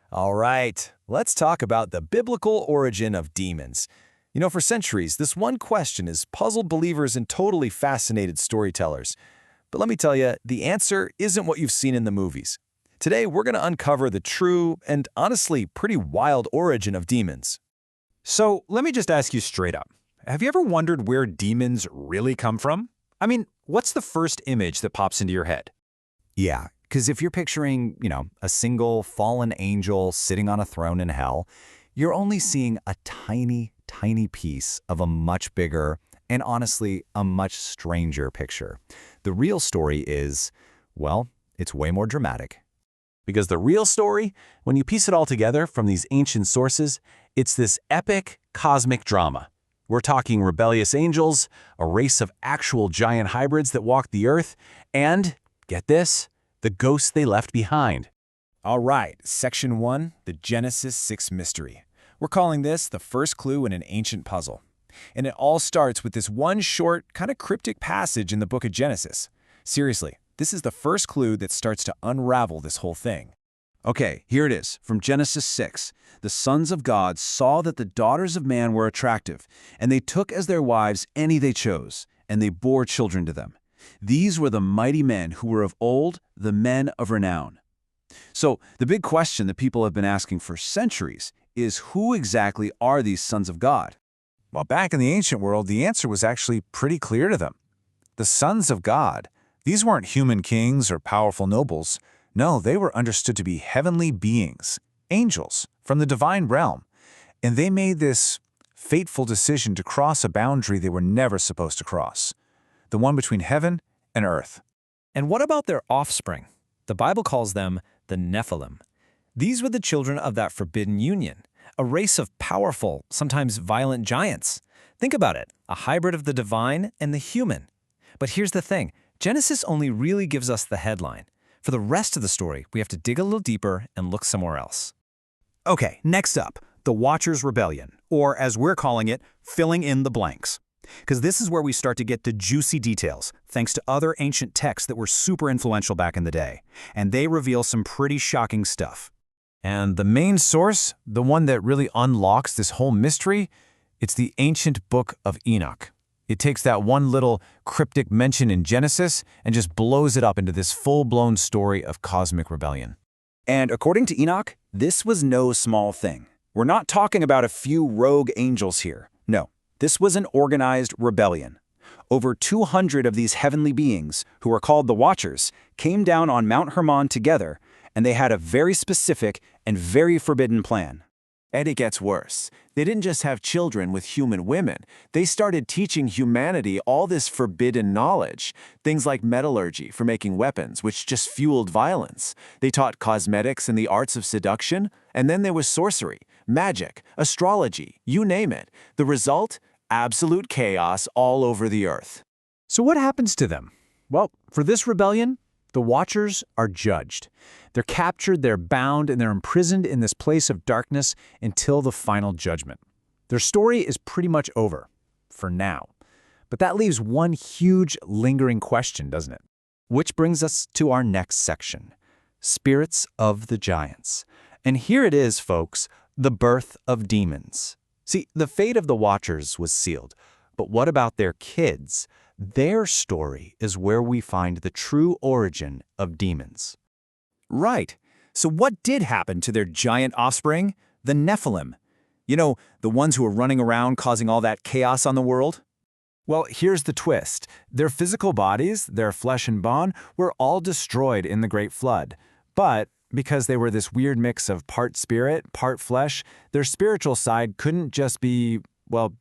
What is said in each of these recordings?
All right, let's talk about the biblical origin of demons. For centuries, this one question has puzzled believers and totally fascinated storytellers. But let me tell you, the answer isn't what you've seen in the movies. Today, we're going to uncover the true and honestly pretty wild origin of demons. So let me just ask you straight up. Have you ever wondered where demons really come from? I mean, what's the first image that pops into your head? Yeah, because if you're picturing, a single fallen angel sitting on a throne in hell, you're only seeing a tiny, tiny piece of a much bigger and honestly a much stranger picture. The real story is, well, it's way more dramatic. Because the real story, when you piece it all together from these ancient sources, it's this epic cosmic drama. We're talking rebellious angels, a race of actual giant hybrids that walked the earth, and, get this, the ghosts they left behind. All right, Section 1, the Genesis 6 mystery. We're calling this the first clue in an ancient puzzle. And it all starts with this one short, kind of cryptic passage in the book of Genesis. Seriously, this is the first clue that starts to unravel this whole thing. Okay, here it is, from Genesis 6. The sons of God saw that the daughters of man were attractive, and they took as their wives any they chose, and they bore children to them. These were the mighty men who were of old, the men of renown. So, the big question that people have been asking for centuries is who exactly are these sons of God? Well, back in the ancient world, the answer was actually pretty clear to them. The sons of God, these weren't human kings or powerful nobles. No, they were understood to be heavenly beings, angels from the divine realm. And they made this fateful decision to cross a boundary they were never supposed to cross, the one between heaven and earth. And what about their offspring? The Bible calls them the Nephilim. These were the children of that forbidden union, a race of powerful, sometimes violent giants. Think about it, a hybrid of the divine and the human. But here's the thing, Genesis only really gives us the headline. For the rest of the story, we have to dig a little deeper and look somewhere else. Okay, next up, the Watchers' Rebellion, or as we're calling it, filling in the blanks. Because this is where we start to get the juicy details, thanks to other ancient texts that were super influential back in the day. And they reveal some pretty shocking stuff. And the main source, the one that really unlocks this whole mystery, it's the ancient Book of Enoch. It takes that one little cryptic mention in Genesis and just blows it up into this full-blown story of cosmic rebellion. And according to Enoch, this was no small thing. We're not talking about a few rogue angels here. No, this was an organized rebellion. Over 200 of these heavenly beings, who are called the Watchers, came down on Mount Hermon together, and they had a very specific and very forbidden plan. And it gets worse. They didn't just have children with human women. They started teaching humanity all this forbidden knowledge. Things like metallurgy for making weapons, which just fueled violence. They taught cosmetics and the arts of seduction. And then there was sorcery, magic, astrology, you name it. The result? Absolute chaos all over the earth. So what happens to them? Well, for this rebellion, the Watchers are judged. They're captured, they're bound, and they're imprisoned in this place of darkness until the final judgment. Their story is pretty much over, for now. But that leaves one huge, lingering question, doesn't it? Which brings us to our next section, Spirits of the Giants. And here it is, folks, the birth of demons. See, the fate of the Watchers was sealed, but what about their kids? Their story is where we find the true origin of demons. Right. So what did happen to their giant offspring, the Nephilim? The ones who were running around causing all that chaos on the world? Well, here's the twist. Their physical bodies, their flesh and bone, were all destroyed in the Great Flood. But because they were this weird mix of part spirit, part flesh, their spiritual side couldn't just be,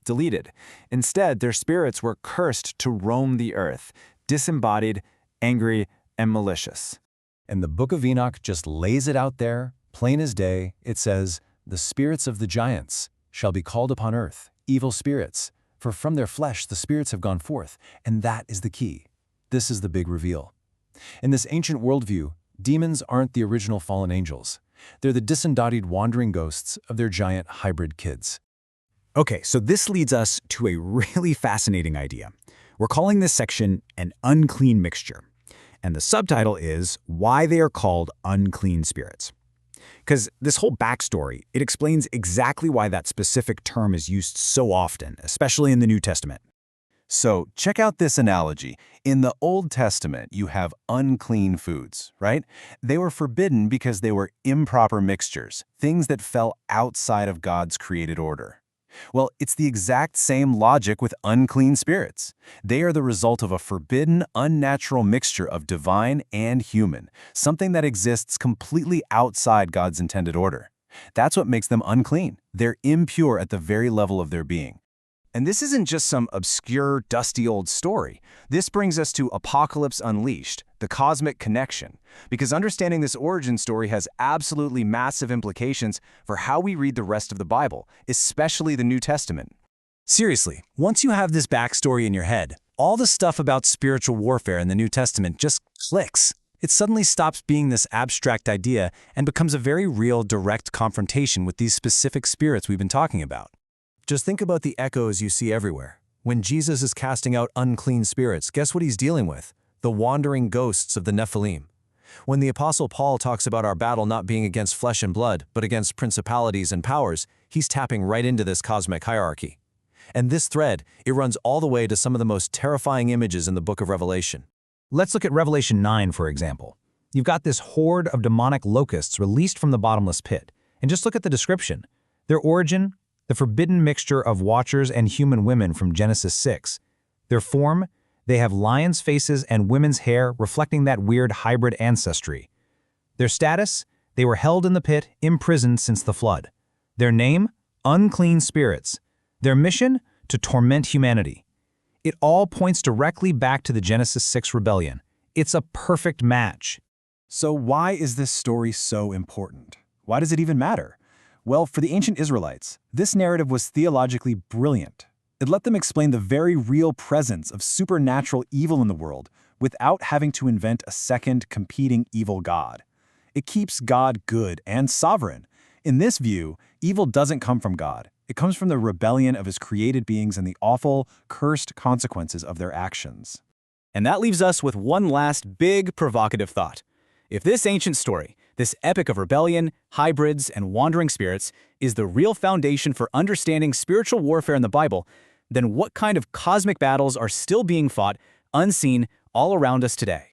deleted. Instead, their spirits were cursed to roam the earth, disembodied, angry, and malicious. And the Book of Enoch just lays it out there, plain as day. It says, "The spirits of the giants shall be called upon earth, evil spirits, for from their flesh the spirits have gone forth." And that is the key. This is the big reveal. In this ancient worldview, demons aren't the original fallen angels. They're the disembodied wandering ghosts of their giant hybrid kids. Okay, so this leads us to a really fascinating idea. We're calling this section an unclean mixture. And the subtitle is Why They Are Called Unclean Spirits. Because this whole backstory, it explains exactly why that specific term is used so often, especially in the New Testament. So check out this analogy. In the Old Testament, you have unclean foods, right? They were forbidden because they were improper mixtures, things that fell outside of God's created order. Well, it's the exact same logic with unclean spirits. They are the result of a forbidden, unnatural mixture of divine and human, something that exists completely outside God's intended order. That's what makes them unclean. They're impure at the very level of their being. And this isn't just some obscure, dusty old story. This brings us to Apocalypse Unleashed, the cosmic connection, because understanding this origin story has absolutely massive implications for how we read the rest of the Bible, especially the New Testament. Seriously, once you have this backstory in your head, all the stuff about spiritual warfare in the New Testament just clicks. It suddenly stops being this abstract idea and becomes a very real, direct confrontation with these specific spirits we've been talking about. Just think about the echoes you see everywhere. When Jesus is casting out unclean spirits, guess what he's dealing with? The wandering ghosts of the Nephilim. When the Apostle Paul talks about our battle not being against flesh and blood, but against principalities and powers, he's tapping right into this cosmic hierarchy. And this thread, it runs all the way to some of the most terrifying images in the Book of Revelation. Let's look at Revelation 9, for example. You've got this horde of demonic locusts released from the bottomless pit. And just look at the description. Their origin, the forbidden mixture of watchers and human women from Genesis 6. Their form, they have lions' faces and women's hair reflecting that weird hybrid ancestry. Their status, they were held in the pit, imprisoned since the flood. Their name, unclean spirits. Their mission, to torment humanity. It all points directly back to the Genesis 6 rebellion. It's a perfect match. So why is this story so important? Why does it even matter? Well, for the ancient Israelites, this narrative was theologically brilliant. It let them explain the very real presence of supernatural evil in the world without having to invent a second competing evil god. It keeps God good and sovereign. In this view, evil doesn't come from God. It comes from the rebellion of his created beings and the awful, cursed consequences of their actions. And that leaves us with one last big provocative thought. If this ancient story, this epic of rebellion, hybrids, and wandering spirits, is the real foundation for understanding spiritual warfare in the Bible, then what kind of cosmic battles are still being fought, unseen, all around us today?